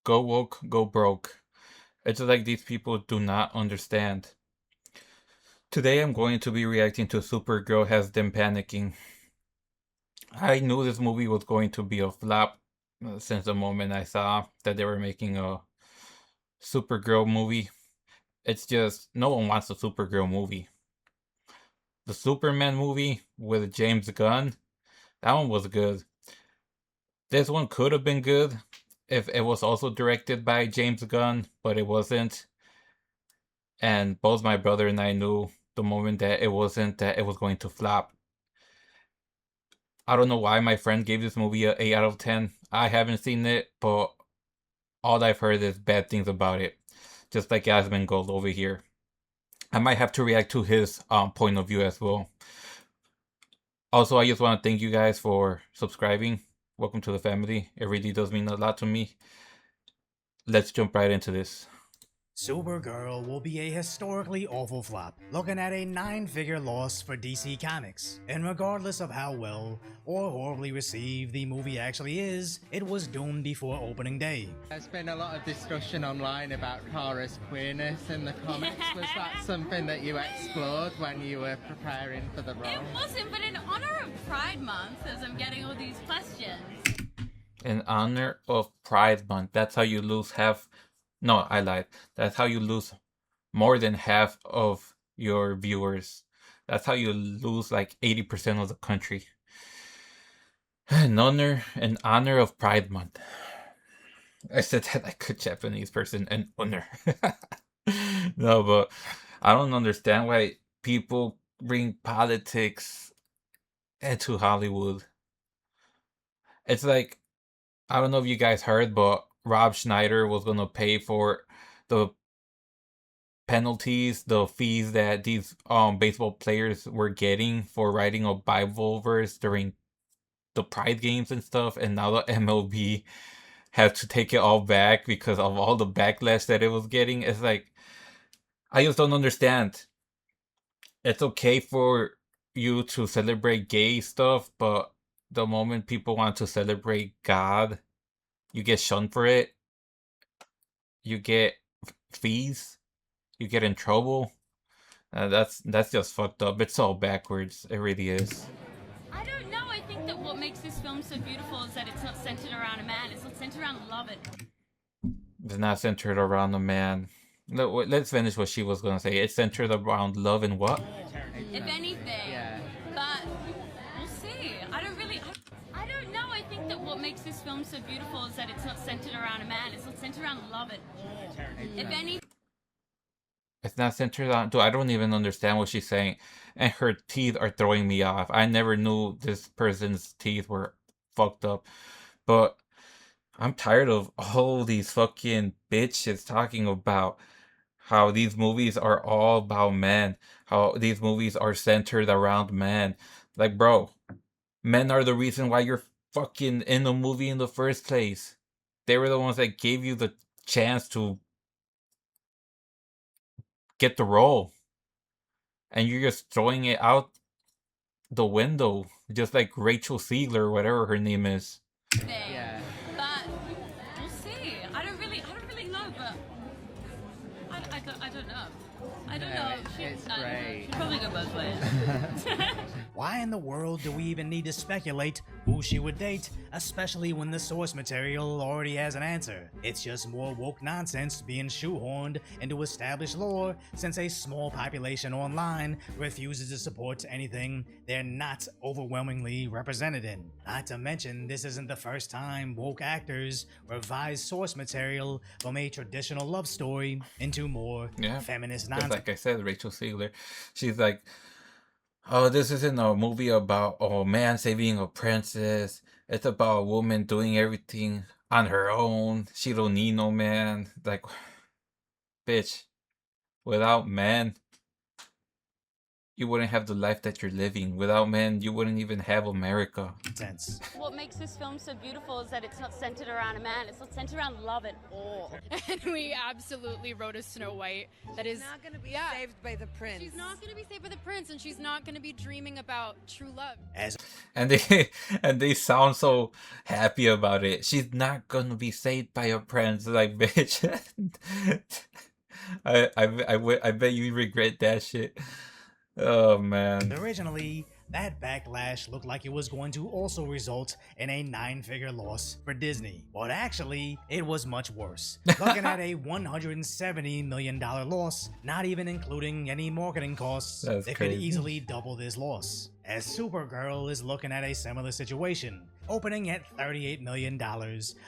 Go woke, go broke. It's like these people do not understand. Today I'm going to be reacting to Supergirl Has Them Panicking. I knew this movie was going to be a flop since the moment I saw that they were making a Supergirl movie. It's just, no one wants a Supergirl movie. The Superman movie with James Gunn, that one was good. This one could have been good if it was also directed by James Gunn, but it wasn't. And both my brother and I knew the moment that it wasn't, that it was going to flop. I don't know why my friend gave this movie a 8 out of 10. I haven't seen it, but all I've heard is bad things about it. Just like Yasmin Gold over here. I might have to react to his point of view as well. Also, I just want to thank you guys for subscribing. Welcome to the family. It really does mean a lot to me. Let's jump right into this. Supergirl will be a historically awful flop, looking at a 9-figure loss for DC Comics. And regardless of how well or horribly received the movie actually is, it was doomed before opening day. There's been a lot of discussion online about Kara's queerness in the comics. Was that something that you explored when you were preparing for the role? It wasn't, but in honor of Pride Month, as I'm getting all these questions. In honor of Pride Month, that's how you lose half. No, I lied. That's how you lose more than half of your viewers. That's how you lose like 80% of the country. In honor of Pride Month. I said that like a Japanese person. In honor. No, but I don't understand why people bring politics into Hollywood. It's like, I don't know if you guys heard, but Rob Schneider was gonna pay for the penalties, the fees that these baseball players were getting for writing a Bible verse during the Pride games and stuff, and now the MLB has to take it all back because of all the backlash that it was getting. It's like, I just don't understand. It's okay for you to celebrate gay stuff, but the moment people want to celebrate God, you get shunned for it. You get fees. You get in trouble. That's just fucked up. It's all backwards. It really is. I don't know. I think that what makes this film so beautiful is that it's not centered around a man. It's centered around love. It's not centered around a man. Let's finish what she was gonna say. It's centered around love and what? If anything. Yeah. But we'll see. I don't know. I think that what makes this film so beautiful is that it's not centered around a man. It's centered around love. If anything. It's not centered on. Dude, I don't even understand what she's saying. And her teeth are throwing me off. I never knew this person's teeth were fucked up. But I'm tired of all these fucking bitches talking about how these movies are all about men. How these movies are centered around men. Like, bro, men are the reason why you're fucking in the movie in the first place. They were the ones that gave you the chance to get the role. And you're just throwing it out the window, just like Rachel Ziegler, or whatever her name is. Yeah. But we'll see. I don't really know, but I don't know. I don't know. It's great. She'd probably go both ways. Why in the world do we even need to speculate who she would date, especially when the source material already has an answer? It's just more woke nonsense being shoehorned into established lore, since a small population online refuses to support anything they're not overwhelmingly represented in. Not to mention, this isn't the first time woke actors revise source material from a traditional love story into more feminist Just nonsense. like I said, Rachel Ziegler, she's like, oh, this isn't a movie about a man saving a princess. It's about a woman doing everything on her own. She don't need no man. Like, bitch, without men, you wouldn't have the life that you're living. Without men, you wouldn't even have America. Tense. What makes this film so beautiful is that it's not centered around a man, it's not centered around love at all. And we absolutely wrote a Snow White that is not going to be saved by the prince. She's not going to be saved by the prince, and she's not going to be dreaming about true love. And they sound so happy about it. She's not gonna be saved by a prince, like bitch. I bet you regret that shit. Oh man. Originally, that backlash looked like it was going to also result in a 9-figure loss for Disney. But actually, it was much worse. Looking at a $170 million loss, not even including any marketing costs. That's They crazy. could easily double this loss. As Supergirl is looking at a similar situation, opening at $38 million,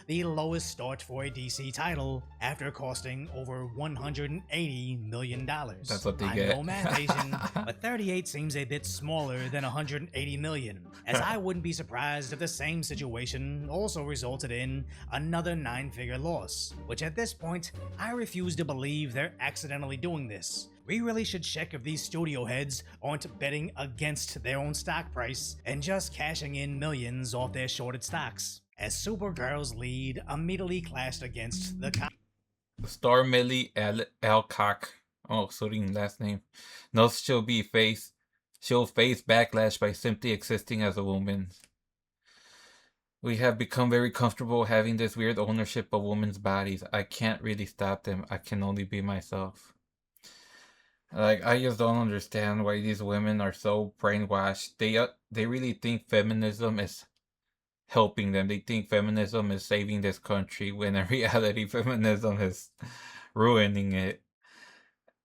the lowest start for a DC title after costing over $180 million. That's what they I'm get. no math Asian, but 38 seems a bit smaller than 180 million, as I wouldn't be surprised if the same situation also resulted in another 9-figure loss, which at this point, I refuse to believe they're accidentally doing this. We really should check if these studio heads aren't betting against their own stock price and just cashing in millions off their shorted stocks, as Supergirl's lead immediately clashed against the Star Millie Alcock. Oh, sorry, last name. Knows she'll face backlash by simply existing as a woman. We have become very comfortable having this weird ownership of women's bodies. I can't really stop them. I can only be myself. Like, I just don't understand why these women are so brainwashed. They really think feminism is helping them. They think feminism is saving this country, when in reality feminism is ruining it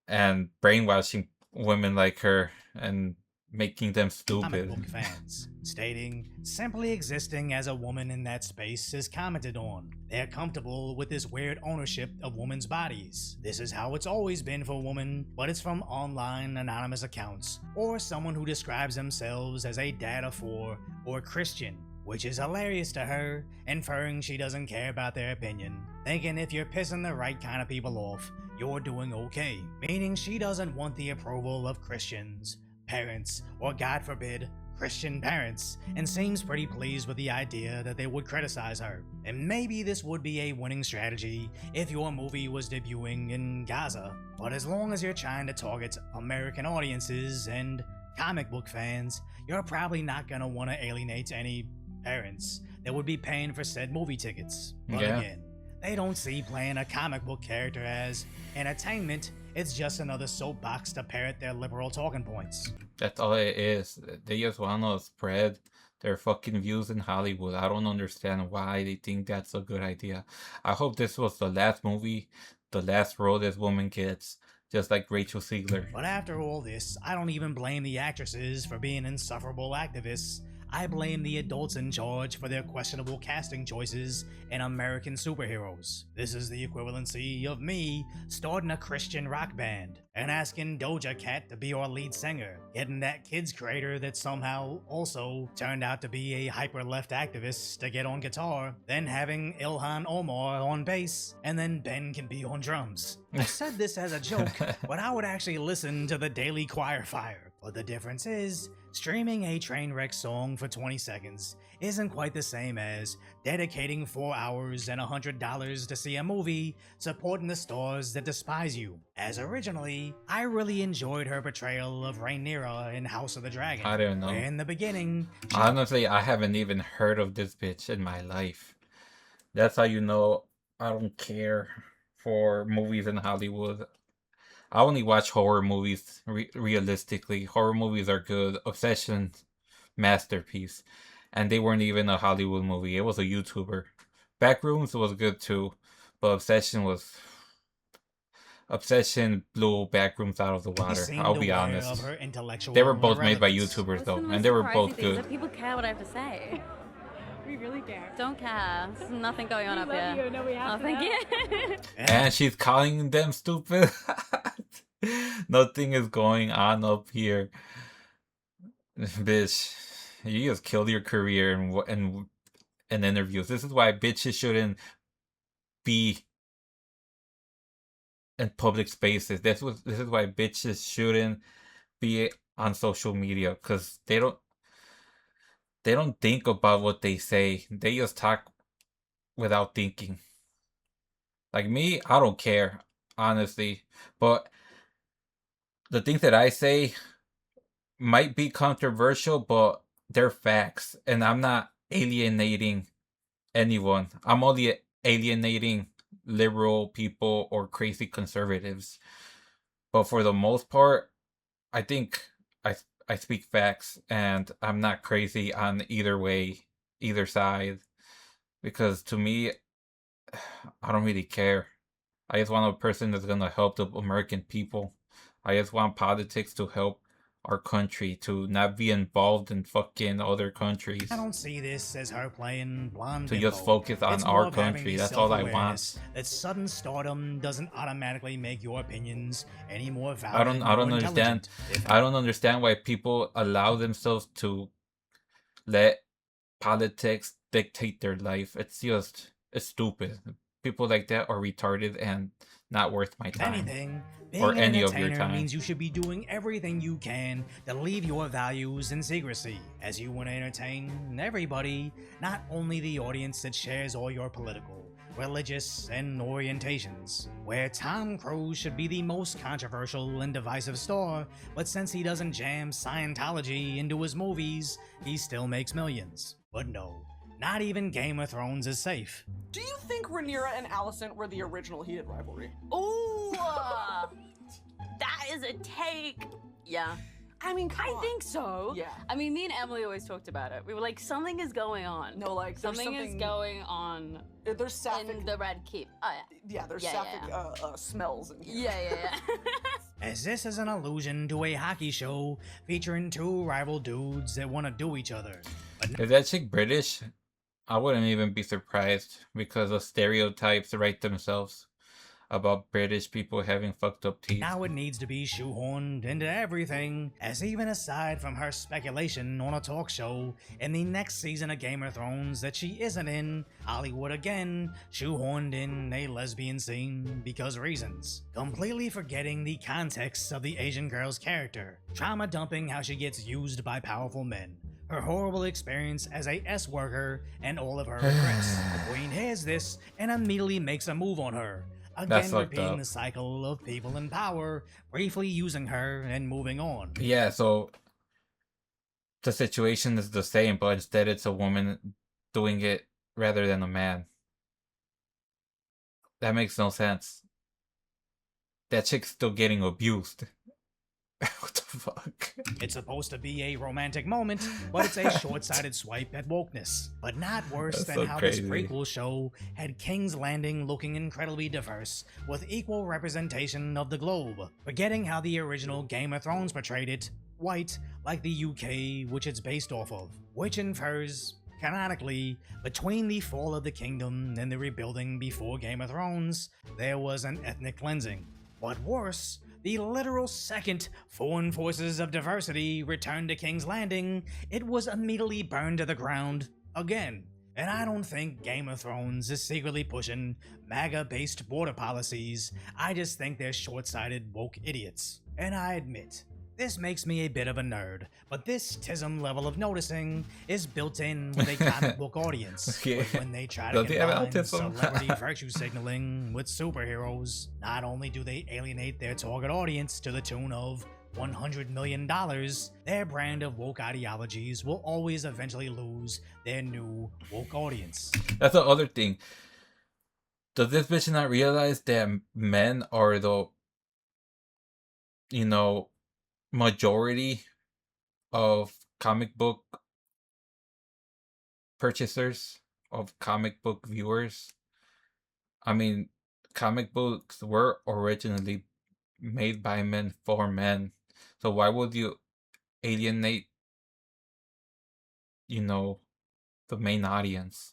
and brainwashing women like her and making them comic stupid. book fans, stating simply existing as a woman in that space is commented on. They're comfortable with this weird ownership of women's bodies. This is how it's always been for women, but it's from online anonymous accounts or someone who describes themselves as a dad of 4 or Christian, which is hilarious to her, inferring she doesn't care about their opinion, thinking if you're pissing the right kind of people off, you're doing okay, meaning she doesn't want the approval of Christians, parents, or God forbid, Christian parents, and seems pretty pleased with the idea that they would criticize her. And maybe this would be a winning strategy if your movie was debuting in Gaza, but as long as you're trying to target American audiences and comic book fans, you're probably not gonna want to alienate any parents that would be paying for said movie tickets. But Yeah. again, they don't see playing a comic book character as entertainment. It's just another soapbox to parrot their liberal talking points. That's all it is. They just want to spread their fucking views in Hollywood. I don't understand why they think that's a good idea. I hope this was the last movie, the last role this woman gets, just like Rachel Ziegler. But after all this, I don't even blame the actresses for being insufferable activists. I blame the adults in charge for their questionable casting choices in American superheroes. This is the equivalency of me starting a Christian rock band and asking Doja Cat to be our lead singer, getting that kids creator that somehow also turned out to be a hyper-left activist to get on guitar, then having Ilhan Omar on bass, and then Ben can be on drums. I said this as a joke, but I would actually listen to the Daily Choir Fire. But the difference is, streaming a Trainwreck song for 20 seconds isn't quite the same as dedicating 4 hours and $100 to see a movie supporting the stars that despise you. As originally, I really enjoyed her portrayal of Rhaenyra in House of the Dragon. I don't know. Where in the beginning, she Honestly, I haven't even heard of this bitch in my life. That's how you know I don't care for movies in Hollywood. I only watch horror movies. Realistically, horror movies are good. Obsession, masterpiece, and they weren't even a Hollywood movie. It was a YouTuber. Backrooms was good too, but Obsession blew Backrooms out of the water. seemed I'll be aware honest. of her intellectual They were both made by irrelevance. YouTubers though, What's the and they were most both surprising thing is good. that people care what I have to say. We really care. Don't care. There's nothing going on We up love here. you. No, we have Oh, to thank know. you. And she's calling them stupid. Nothing is going on up here. Bitch, you just killed your career in interviews. This is why bitches shouldn't be in public spaces. This is why bitches shouldn't be on social media because they don't think about what they say. They just talk without thinking. Like me, I don't care, honestly. But the things that I say might be controversial, but they're facts. And I'm not alienating anyone. I'm only alienating liberal people or crazy conservatives. But for the most part, I think I I speak facts and I'm not crazy on either way, either side. Because to me, I don't really care. I just want a person that's gonna help the American people. I just want politics to help our country, to not be involved in fucking other countries. I don't see this as her playing blonde To bimbo. just focus on It's our more of having country. the That's all I self-awareness want. that sudden stardom doesn't automatically make your opinions any more valid I don't or understand. intelligent. If I don't understand why people allow themselves to let politics dictate their life. It's stupid. People like that are retarded and not worth my time anything, or being an any of your entertainer time. means you should be doing everything you can to leave your values in secrecy, as you want to entertain everybody, not only the audience that shares all your political, religious, and orientations. Where Tom Cruise should be the most controversial and divisive star, but since he doesn't jam Scientology into his movies, he still makes millions. But no, not even Game of Thrones is safe. Do you think Rhaenyra and Alicent were the original heated rivalry? Ooh, that is a take. Yeah, I mean, come I on. think so. Yeah. I mean, me and Emily always talked about it. We were like, something is going on. No, like, there's something is going on There's sapphic. in the Red Keep. Oh yeah. Yeah, there's Yeah, sapphic yeah, smells in here. Yeah. As this is an allusion to a hockey show featuring two rival dudes that want to do each other. But Is that chick British? I wouldn't even be surprised because the stereotypes write themselves about British people having fucked up teeth. now it needs to be shoehorned into everything, as even aside from her speculation on a talk show in the next season of Game of Thrones that she isn't in, Hollywood again shoehorned in a lesbian scene because reasons. Completely forgetting the context of the Asian girl's character, trauma dumping how she gets used by powerful men, her horrible experience as a S worker, and all of her regrets. The Queen hears this and immediately makes a move on her. That's Again, fucked repeating up. the cycle of people in power, briefly using her and moving on. Yeah, so the situation is the same, but instead it's a woman doing it rather than a man. That makes no sense. That chick's still getting abused. What the fuck? It's supposed to be a romantic moment, but it's a short-sighted swipe at wokeness. But not worse That's than so how crazy. this prequel show had King's Landing looking incredibly diverse, with equal representation of the globe. Forgetting how the original Game of Thrones portrayed it, white, like the UK, which it's based off of. Which infers, canonically, between the fall of the kingdom and the rebuilding before Game of Thrones, there was an ethnic cleansing. But worse, the literal second foreign forces of diversity returned to King's Landing, it was immediately burned to the ground again. And I don't think Game of Thrones is secretly pushing MAGA-based border policies. I just think they're short-sighted woke idiots. And I admit, this makes me a bit of a nerd, but this TISM level of noticing is built in with a comic book audience. Okay. But when they try to Does he have combine autism? celebrity virtue signaling with superheroes, not only do they alienate their target audience to the tune of $100 million, their brand of woke ideologies will always eventually lose their new woke audience. That's the other thing. Does this bitch not realize that men are the, majority of comic book purchasers, of comic book viewers? I mean, comic books were originally made by men for men. So why would you alienate, the main audience?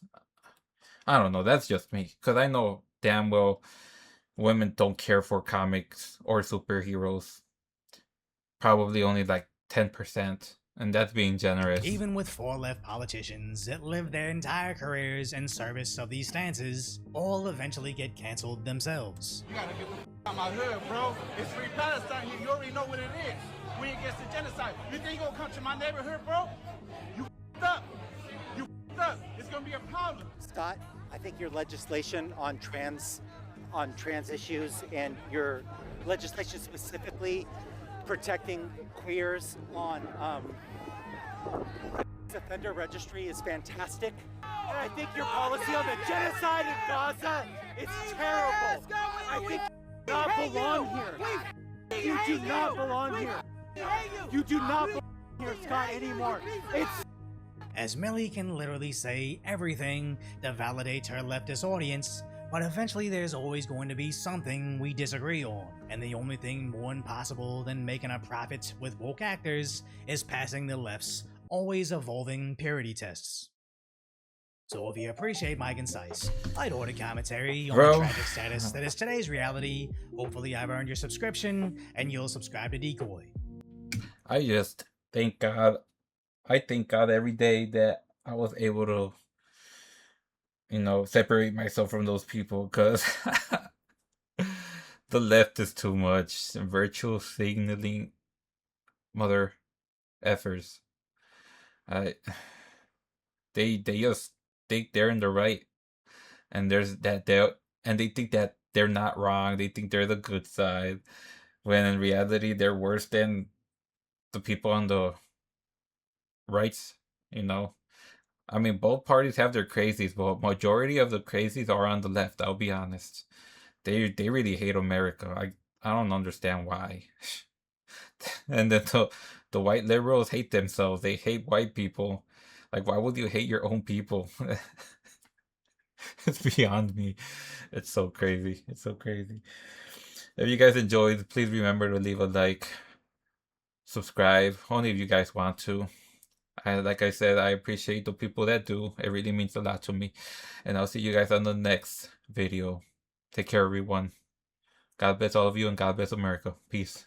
I don't know. That's just me. Because I know damn well women don't care for comics or superheroes. Probably only like 10%. And that's being generous. Even with far-left politicians that live their entire careers in service of these stances, all eventually get cancelled themselves. You gotta get the out my hood, bro. It's free Palestine here. You already know what it is. We against the genocide. You think you're gonna come to my neighborhood, bro? You up. You up. It's gonna be a problem. Scott, I think your legislation on trans issues and your legislation specifically protecting queers on offender registry is fantastic. And I think your policy on the genocide in Gaza is terrible. I think you do not belong here. You do not belong here. You do not belong here, Scott, anymore. It's As Millie can literally say everything to validate her leftist audience, but eventually there's always going to be something we disagree on, and the only thing more impossible than making a profit with woke actors is passing the left's always evolving purity tests. So if you appreciate my concise, light-hearted commentary on the tragic status that is today's reality, hopefully I've earned your subscription and you'll subscribe to Decoy. I just thank God. I thank God every day that I was able to, separate myself from those people, because the left is too much. Virtual signaling mother effers. They just think they're in the right, and they think that they're not wrong. They think they're the good side, when in reality they're worse than the people on the rights. I mean, both parties have their crazies, but majority of the crazies are on the left. I'll be honest. They really hate America. I don't understand why. And then the white liberals hate themselves. They hate white people. Like, why would you hate your own people? It's beyond me. It's so crazy. It's so crazy. If you guys enjoyed, please remember to leave a like, subscribe, only if you guys want to. Like I said, I appreciate the people that do. It really means a lot to me. And I'll see you guys on the next video. Take care, everyone. God bless all of you, and God bless America. Peace.